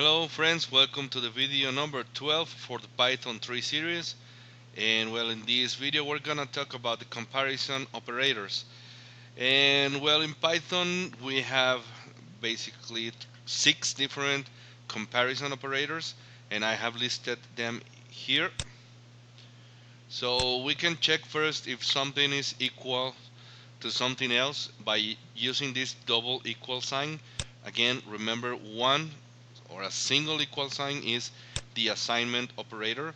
Hello friends, welcome to the video number 12 for the Python 3 series. And well, in this video we're gonna talk about the comparison operators. And well, in Python we have basically 6 different comparison operators, and I have listed them here. So we can check first if something is equal to something else by using this double equal sign. Again, remember, one or a single equal sign is the assignment operator.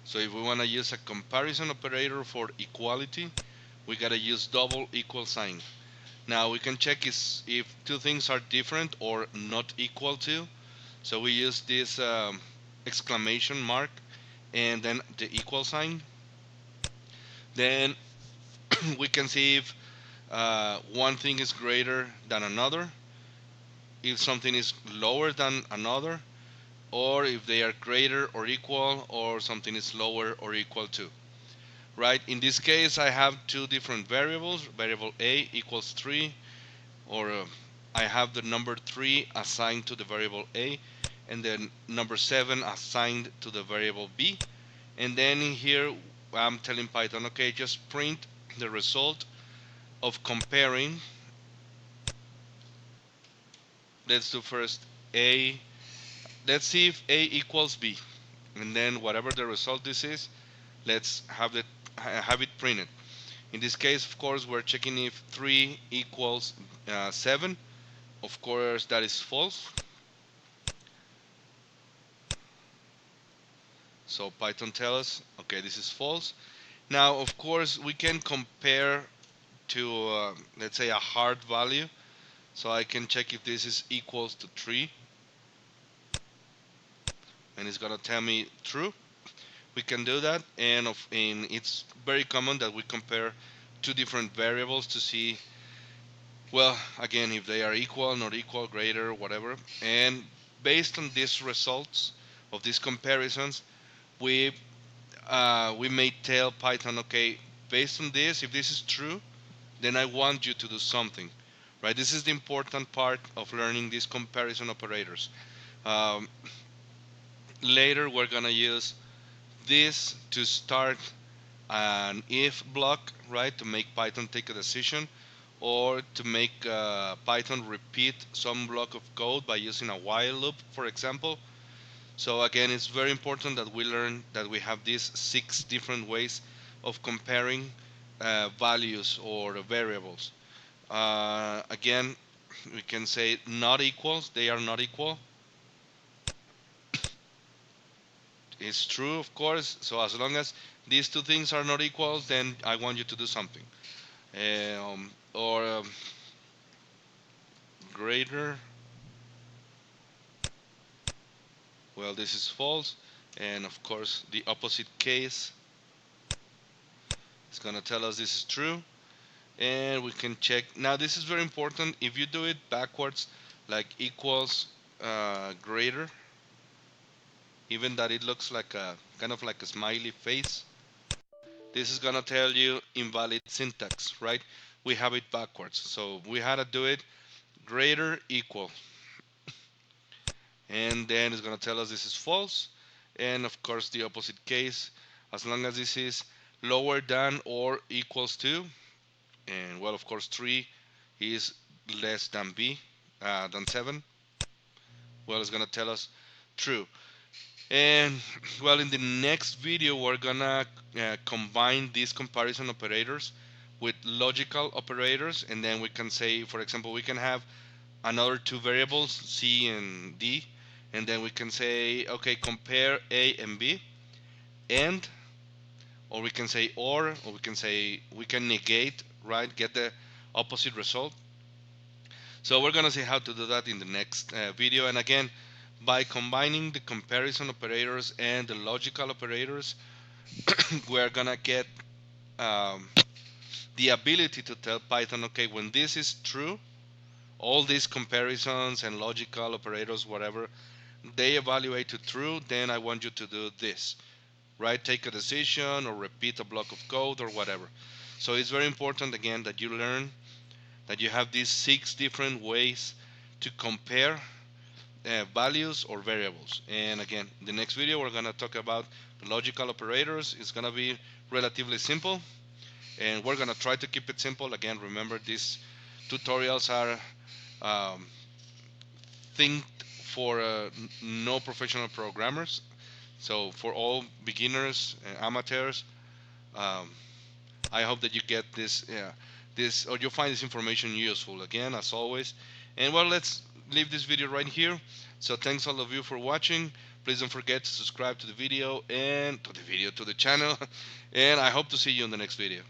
So if we want to use a comparison operator for equality, we got to use double equal sign. Now we can check if two things are different or not equal to. So we use this exclamation mark and then the equal sign. Then we can see if one thing is greater than another, if something is lower than another, or if they are greater or equal, or something is lower or equal to. Right? In this case, I have two different variables. Variable a equals 3, or I have the number 3 assigned to the variable a, and then number 7 assigned to the variable b. And then in here, I'm telling Python, okay, just print the result of comparing. Let's do first a. Let's see if a equals b, and then whatever the result this is, let's have it printed. In this case, of course, we're checking if 3 equals 7. Of course, that is false. So Python tells us, okay, this is false. Now, of course, we can compare to, let's say, a hard value. So I can check if this is equals to 3, and it's gonna tell me true. We can do that, and it's very common that we compare two different variables to see, well, again, if they are equal, not equal, greater, whatever. And based on these results of these comparisons, we we may tell Python, okay, based on this, if this is true, then I want you to do something, right? This is the important part of learning these comparison operators. Um, Later, we're gonna use this to start an if block, right, to make Python take a decision, or to make Python repeat some block of code by using a while loop, for example. So again, it's very important that we learn that we have these 6 different ways of comparing values or variables. Again, we can say not equals, they are not equal. It's true, of course. So as long as these two things are not equal, then I want you to do something. Or greater, well, this is false. And of course, the opposite case is going to tell us this is true. And we can check. Now, this is very important. If you do it backwards, like equals greater, even that it looks like a kind of like a smiley face, this is gonna tell you invalid syntax, right? We have it backwards. So we had to do it greater equal, and then it's gonna tell us this is false. And of course, the opposite case, as long as this is lower than or equals to, and well, of course, 3 is less than b, than 7, well, it's gonna tell us true. And well, in the next video, we're gonna combine these comparison operators with logical operators, and then we can say, for example, we can have another two variables, c and d, and then we can say, okay, compare a and b, and, or we can say or we can say we can negate, right, get the opposite result. So we're gonna see how to do that in the next video. And again, by combining the comparison operators and the logical operators, we're gonna get um, the ability to tell Python, okay, when this is true, all these comparisons and logical operators, whatever, they evaluate to true, then I want you to do this, right? Take a decision or repeat a block of code or whatever. So it's very important, again, that you learn that you have these 6 different ways to compare values or variables. And again, the next video we're gonna talk about logical operators. It's gonna be relatively simple, and we're gonna try to keep it simple. Again, remember these tutorials are um, think for no professional programmers. So for all beginners and amateurs, um, I hope that you get this, or you find this information useful. Again, as always, and well, let's leave this video right here. So thanks all of you for watching. Please don't forget to subscribe to the video and to the channel. And I hope to see you in the next video.